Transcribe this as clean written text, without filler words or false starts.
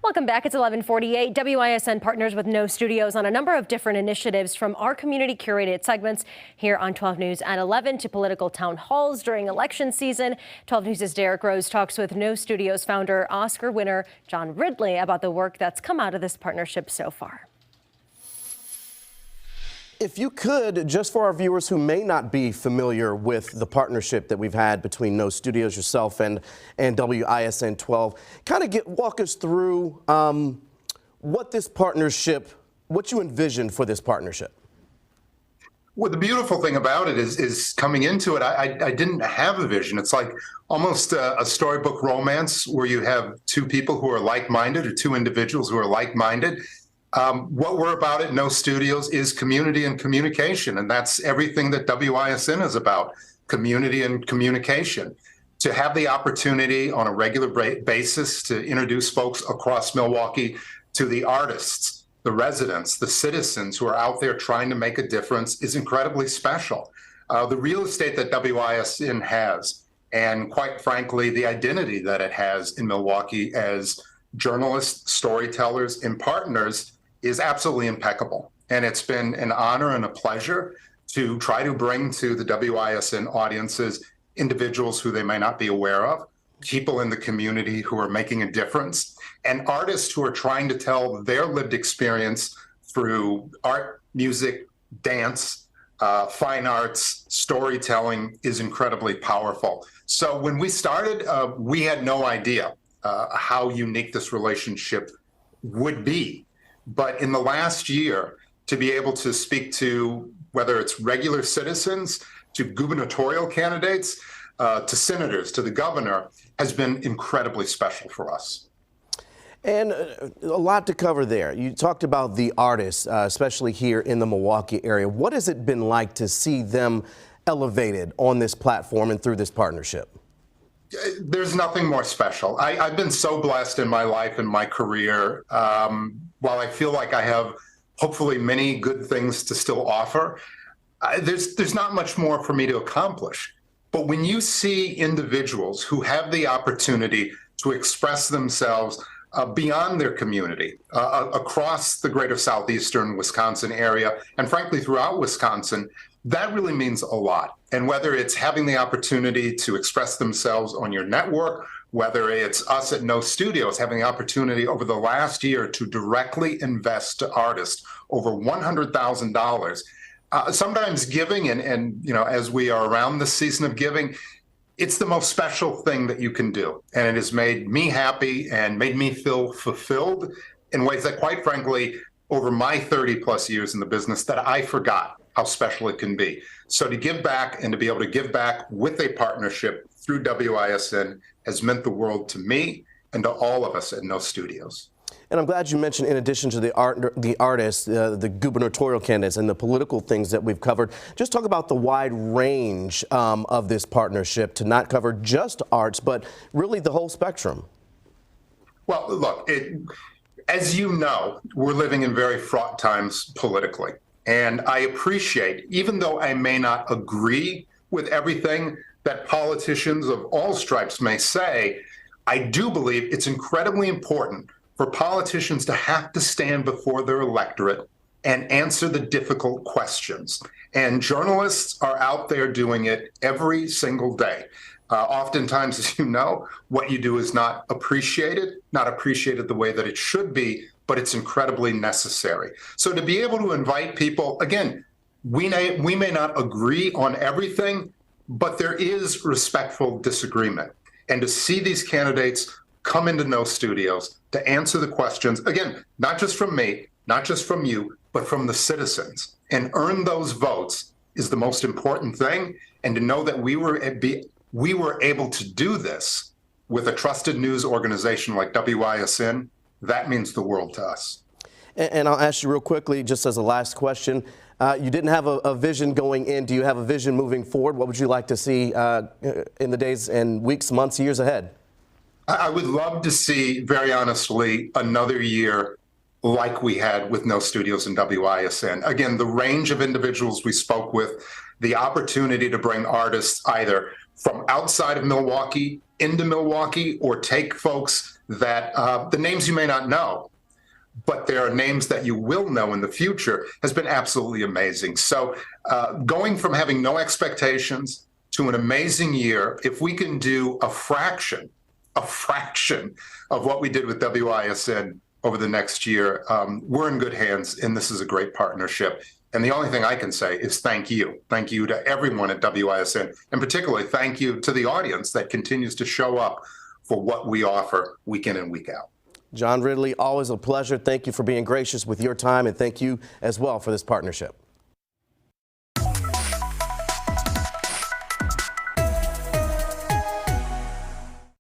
Welcome back. It's 11:48. WISN partners with No Studios on a number of different initiatives, from our community curated segments here on 12 News at 11 to political town halls during election season. 12 News' Derek Rose talks with No Studios founder, Oscar winner John Ridley about the work that's come out of this partnership so far. If you could, just for our viewers who may not be familiar with the partnership that we've had between No Studios, yourself, and WISN 12, kind of walk us through what this partnership, what you envisioned for this partnership. Well, the beautiful thing about it is coming into it, I didn't have a vision. It's like almost a storybook romance where you have two people who are like-minded, or two individuals who are like-minded. What we're about at No Studios is community and communication, and that's everything that WISN is about, community and communication. To have the opportunity on a regular basis to introduce folks across Milwaukee to the artists, the residents, the citizens who are out there trying to make a difference is incredibly special. The real estate that WISN has, and quite frankly, the identity that it has in Milwaukee as journalists, storytellers, and partners is absolutely impeccable. And it's been an honor and a pleasure to try to bring to the WISN audiences individuals who they may not be aware of, people in the community who are making a difference, and artists who are trying to tell their lived experience through art, music, dance, fine arts. Storytelling is incredibly powerful. So when we started, we had no idea how unique this relationship would be. But in the last year, to be able to speak to whether it's regular citizens, to gubernatorial candidates, to senators, to the governor, has been incredibly special for us. And a lot to cover there. You talked about the artists, especially here in the Milwaukee area. What has it been like to see them elevated on this platform and through this partnership? There's nothing more special. I've been so blessed in my life and my career. While I feel like I have hopefully many good things to still offer, there's not much more for me to accomplish. But when you see individuals who have the opportunity to express themselves beyond their community, across the greater southeastern Wisconsin area, and frankly throughout Wisconsin, that really means a lot. And whether it's having the opportunity to express themselves on your network, whether it's us at No Studios having the opportunity over the last year to directly invest to artists over $100,000, sometimes giving, and you know, as we are around the season of giving, it's the most special thing that you can do. And it has made me happy and made me feel fulfilled in ways that, quite frankly, over my 30 plus years in the business, that I forgot how special it can be. So to give back, and to be able to give back with a partnership through WISN, has meant the world to me and to all of us at No Studios. And I'm glad you mentioned, in addition to the artists, the gubernatorial candidates and the political things that we've covered, just talk about the wide range of this partnership to not cover just arts, but really the whole spectrum. Well, look, as you know, we're living in very fraught times politically. And I appreciate, even though I may not agree with everything that politicians of all stripes may say, I do believe it's incredibly important for politicians to have to stand before their electorate and answer the difficult questions. And journalists are out there doing it every single day. Oftentimes, as you know, what you do is not appreciated the way that it should be, but it's incredibly necessary. So to be able to invite people, again, we may not agree on everything, but there is respectful disagreement. And to see these candidates come into No Studios to answer the questions, again, not just from me, not just from you, but from the citizens, and earn those votes is the most important thing. And to know that we were able to do this with a trusted news organization like WISN, that means the world to us. And I'll ask you real quickly, just as a last question, you didn't have a vision going in. Do you have a vision moving forward? What would you like to see in the days and weeks, months, years ahead? I would love to see, very honestly, another year like we had with No Studios and WISN. Again, the range of individuals we spoke with, the opportunity to bring artists either from outside of Milwaukee into Milwaukee, or take folks that the names you may not know, but there are names that you will know in the future, has been absolutely amazing. So going from having no expectations to an amazing year, if we can do a fraction of what we did with WISN over the next year, we're in good hands, and this is a great partnership. And the only thing I can say is thank you. Thank you to everyone at WISN, and particularly thank you to the audience that continues to show up for what we offer week in and week out. John Ridley, always a pleasure. Thank you for being gracious with your time, and thank you as well for this partnership.